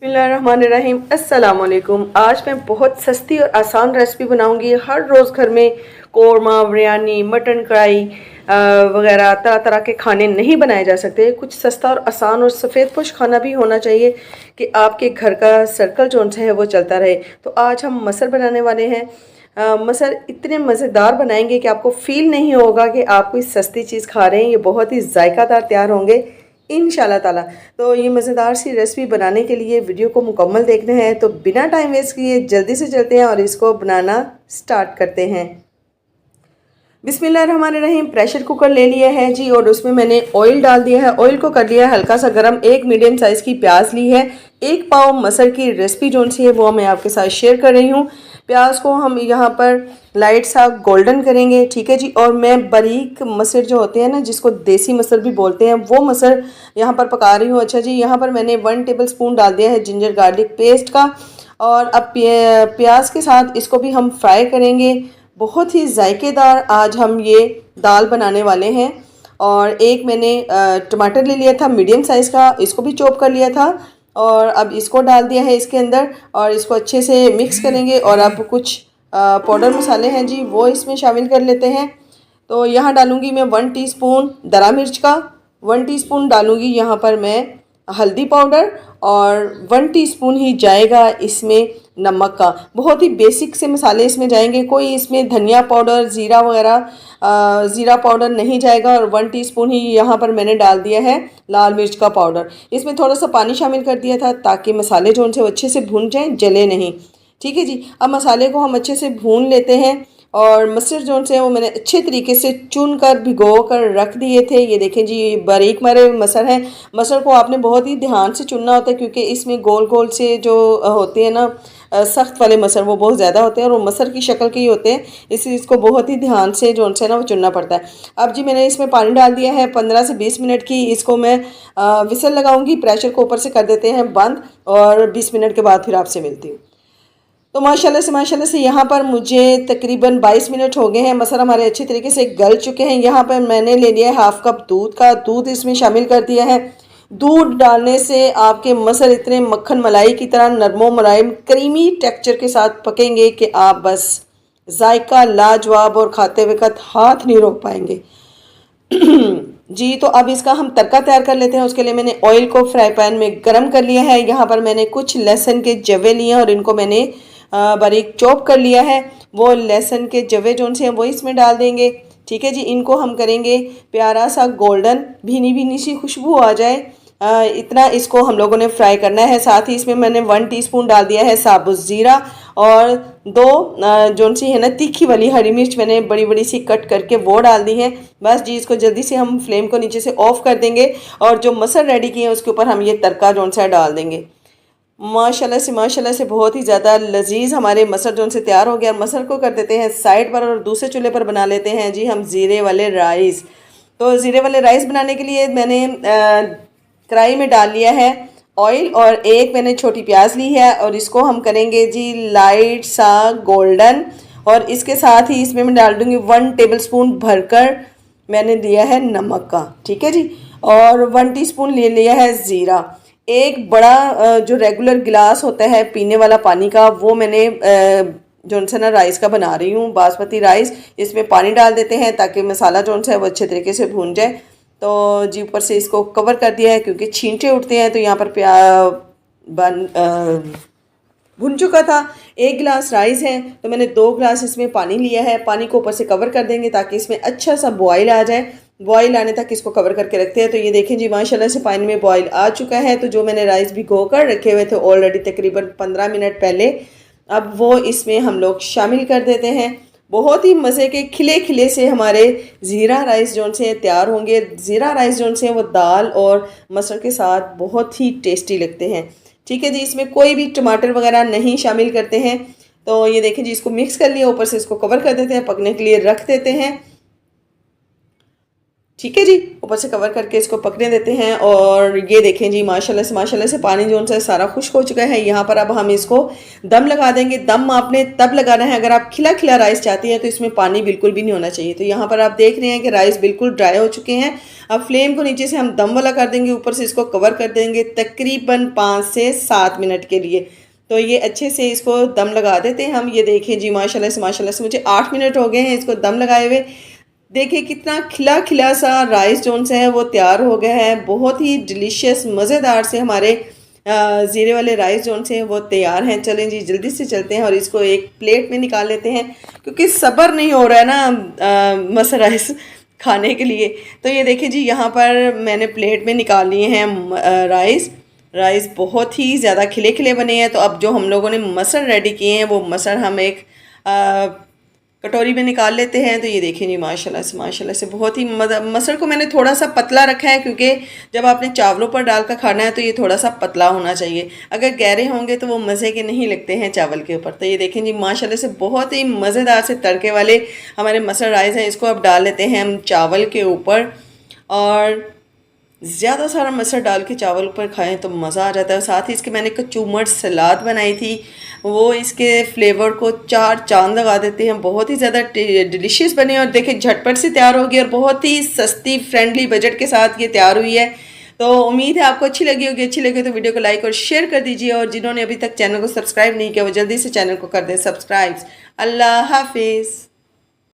बिस्मिल्लाहिर्रहमानिर्रहीम। अस्सलाम वालेकुम। आज मैं बहुत सस्ती और आसान रेसिपी बनाऊंगी। हर रोज़ घर में कोरमा, बिरयानी, मटन कढ़ाई वगैरह तरह तरह के खाने नहीं बनाए जा सकते। कुछ सस्ता और आसान और सफ़ेद पोश खाना भी होना चाहिए कि आपके घर का सर्कल जो है वो चलता रहे। तो आज हम मसर बनाने वाले हैं। मसर इतने मज़ेदार बनाएंगे कि आपको फ़ील नहीं होगा कि आप कोई सस्ती चीज़ खा रहे हैं। ये बहुत ही जायकादार तैयार होंगे इंशाल्लाह ताला। तो ये मज़ेदार सी रेसिपी बनाने के लिए वीडियो को मुकम्मल देखना है। तो बिना टाइम वेस्ट किए जल्दी से चलते हैं और इसको बनाना स्टार्ट करते हैं। बिस्मिल्लाहिर्रहमानिर्रहीम। प्रेशर कुकर ले लिया है जी और उसमें मैंने ऑयल डाल दिया है। ऑयल को कर लिया है हल्का सा गर्म। एक मीडियम साइज़ की प्याज ली है। 1 पाव मसर की रेसिपी जो सी है वो मैं आपके साथ शेयर कर रही हूँ। प्याज को हम यहाँ पर लाइट सा गोल्डन करेंगे, ठीक है जी। और मैं बारीक मसर जो होते हैं ना, जिसको देसी मसर भी बोलते हैं, वो मसर यहाँ पर पका रही हूँ। अच्छा जी, यहाँ पर मैंने 1 टेबल स्पून डाल दिया है जिंजर गार्लिक पेस्ट का। और अब प्याज के साथ इसको भी हम फ्राई करेंगे। बहुत ही जायकेदार आज हम ये दाल बनाने वाले हैं। और एक मैंने टमाटर ले लिया था मीडियम साइज़ का, इसको भी चॉप कर लिया था और अब इसको डाल दिया है इसके अंदर और इसको अच्छे से मिक्स करेंगे। और अब कुछ पाउडर मसाले हैं जी, वो इसमें शामिल कर लेते हैं। तो यहाँ डालूँगी मैं 1 टीस्पून दरा मिर्च का, 1 टीस्पून डालूँगी यहाँ पर मैं हल्दी पाउडर और 1 टीस्पून ही जाएगा इसमें नमक का। बहुत ही बेसिक से मसाले इसमें जाएंगे, कोई इसमें धनिया पाउडर, ज़ीरा वगैरह ज़ीरा पाउडर नहीं जाएगा। और 1 टीस्पून ही यहाँ पर मैंने डाल दिया है लाल मिर्च का पाउडर। इसमें थोड़ा सा पानी शामिल कर दिया था ताकि मसाले जो उनसे अच्छे से भून जाएँ, जले नहीं, ठीक है जी। अब मसाले को हम अच्छे से भून लेते हैं। और मसर जो से वो मैंने अच्छे तरीके से चुन कर भिगो कर रख दिए थे। ये देखें जी, ये बारीक मरे मसर हैं। मसर को आपने बहुत ही ध्यान से चुनना होता है क्योंकि इसमें गोल गोल से जो होते हैं ना, सख्त वाले मसर वो बहुत ज़्यादा होते हैं और वो मसर की शक्ल के ही होते हैं, इसलिए इसको बहुत ही ध्यान से जो है ना वो चुनना पड़ता है। अब जी मैंने इसमें पानी डाल दिया है 15 से 20 मिनट की। इसको मैं विसल लगाऊंगी। प्रेशर को ऊपर से कर देते हैं बंद और 20 मिनट के बाद फिर आपसे मिलती हूँ। तो माशाल्लाह से यहाँ पर मुझे तकरीबन 22 मिनट हो गए हैं। मसर हमारे अच्छी तरीके से गल चुके हैं। यहाँ पर मैंने ले लिया है हाफ कप दूध का, दूध इसमें शामिल कर दिया है। दूध डालने से आपके मसर इतने मक्खन मलाई की तरह नरमो मुलायम क्रीमी टेक्सचर के साथ पकेंगे कि आप बस जायका लाजवाब और खाते वक्त हाथ नहीं रोक पाएंगे जी। तो अब इसका हम तड़का तैयार कर लेते हैं। उसके लिए मैंने ऑयल को फ्राई पैन में गर्म कर लिया है। यहाँ पर मैंने कुछ लहसुन के जवे लिए हैं और इनको मैंने बारीक चॉप कर लिया है। वो लहसुन के जवे जो से हैं वो इसमें डाल देंगे, ठीक है जी। इनको हम करेंगे प्यारा सा गोल्डन, भीनी भीनी सी खुशबू आ जाए, इतना इसको हम लोगों ने फ्राई करना है। साथ ही इसमें मैंने 1 टीस्पून डाल दिया है साबुत ज़ीरा और 2 जो सी है ना तीखी वाली हरी मिर्च मैंने बड़ी बड़ी सी कट करके वो डाल दी है। बस जी, इसको जल्दी से हम फ्लेम को नीचे से ऑफ कर देंगे और जो मसर रेडी किए हैं उसके ऊपर हम ये तड़का जो सा डाल देंगे। माशाल्लाह से बहुत ही ज़्यादा लजीज हमारे मसर जो से तैयार हो गया। मसर को कर देते हैं साइड पर और दूसरे चूल्हे पर बना लेते हैं जी हम ज़ीरे वाले राइस। तो ज़ीरे वाले राइस बनाने के लिए मैंने कढ़ाई में डाल लिया है ऑयल और एक मैंने छोटी प्याज ली है और इसको हम करेंगे जी लाइट सा गोल्डन। और इसके साथ ही इसमें मैं डाल दूँगी 1 टेबल स्पून भरकर मैंने दिया है नमक का, ठीक है जी। और 1 टीस्पून ले लिया है ज़ीरा। एक बड़ा जो रेगुलर गिलास होता है पीने वाला पानी का, वो मैंने जो है ना राइस का बना रही हूँ, बासमती राइस। इसमें पानी डाल देते हैं ताकि मसाला जो है वो अच्छे तरीके से भून जाए। तो जी ऊपर से इसको कवर कर दिया है क्योंकि छींटे उठते हैं। तो यहाँ पर भुन चुका था। 1 गिलास राइस है तो मैंने 2 गिलास इसमें पानी लिया है। पानी को ऊपर से कवर कर देंगे ताकि इसमें अच्छा सा बॉयल आ जाए। बॉयल आने तक इसको कवर करके रखते हैं। तो ये देखें जी, माशाल्लाह से पानी में बॉयल आ चुका है। तो जो मैंने राइस भिगो कर रखे हुए थे ऑलरेडी तकरीबन 15 मिनट पहले, अब वो इसमें हम लोग शामिल कर देते हैं। बहुत ही मज़े के खिले खिले से हमारे ज़ीरा राइस जो से तैयार होंगे। ज़ीरा राइस जो से वो दाल और मसर के साथ बहुत ही टेस्टी लगते हैं, ठीक है जी। इसमें कोई भी टमाटर वगैरह नहीं शामिल करते हैं। तो ये देखें जी, इसको मिक्स कर लिया, ऊपर से इसको कवर कर देते हैं, पकने के लिए रख देते हैं। ठीक है जी। ऊपर से कवर करके इसको पकने देते हैं और ये देखें जी माशाल्लाह से पानी जो है सारा खुश्क हो चुका है। यहाँ पर अब हम इसको दम लगा देंगे। दम आपने तब लगाना है अगर आप खिला खिला राइस चाहती हैं तो इसमें पानी बिल्कुल भी नहीं होना चाहिए। तो यहाँ पर आप देख रहे हैं कि राइस बिल्कुल ड्राई हो चुके हैं। अब फ्लेम को नीचे से हम दम वाला कर देंगे, ऊपर से इसको कवर कर देंगे तकरीबन 5 से 7 मिनट के लिए। तो ये अच्छे से इसको दम लगा देते हैं हम। ये देखें जी माशाल्लाह से मुझे 8 मिनट हो गए हैं इसको दम लगाए हुए। देखिए कितना खिला खिला सा राइस जोन से है वो तैयार हो गया है। बहुत ही डिलीशियस मज़ेदार से हमारे ज़ीरे वाले राइस जोन से वो तैयार हैं। चलें जी जल्दी से चलते हैं और इसको एक प्लेट में निकाल लेते हैं क्योंकि सब्र नहीं हो रहा है ना मसर राइस खाने के लिए। तो ये देखिए जी यहाँ पर मैंने प्लेट में निकाल लिए हैं राइस बहुत ही ज़्यादा खिले खिले बने हैं। तो अब जो हम लोगों ने मसर रेडी किए हैं वो मसर हम एक कटोरी में निकाल लेते हैं। तो ये देखें जी माशाल्लाह से बहुत ही मसर को मैंने थोड़ा सा पतला रखा है क्योंकि जब आपने चावलों पर डालकर खाना है तो ये थोड़ा सा पतला होना चाहिए। अगर गहरे होंगे तो वो मज़े के नहीं लगते हैं चावल के ऊपर। तो ये देखें जी माशाल्लाह से बहुत ही मज़ेदार से तड़के वाले हमारे मसर राइस हैं। इसको अब डाल लेते हैं हम चावल के ऊपर और ज़्यादा सारा मसर डाल के चावल ऊपर खाएं तो मज़ा आ जाता है। साथ ही इसके मैंने कचूमर सलाद बनाई थी, वो इसके फ्लेवर को 4 चांद लगा देते हैं। बहुत ही ज़्यादा डिलीशियस बने और देखिए झटपट से तैयार होगी और बहुत ही सस्ती फ्रेंडली बजट के साथ ये तैयार हुई है। तो उम्मीद है आपको अच्छी लगी होगी। अच्छी लगी तो वीडियो को लाइक और शेयर कर दीजिए और जिन्होंने अभी तक चैनल को सब्सक्राइब नहीं किया वो जल्दी से चैनल को कर दें सब्सक्राइब। अल्लाह हाफिज़।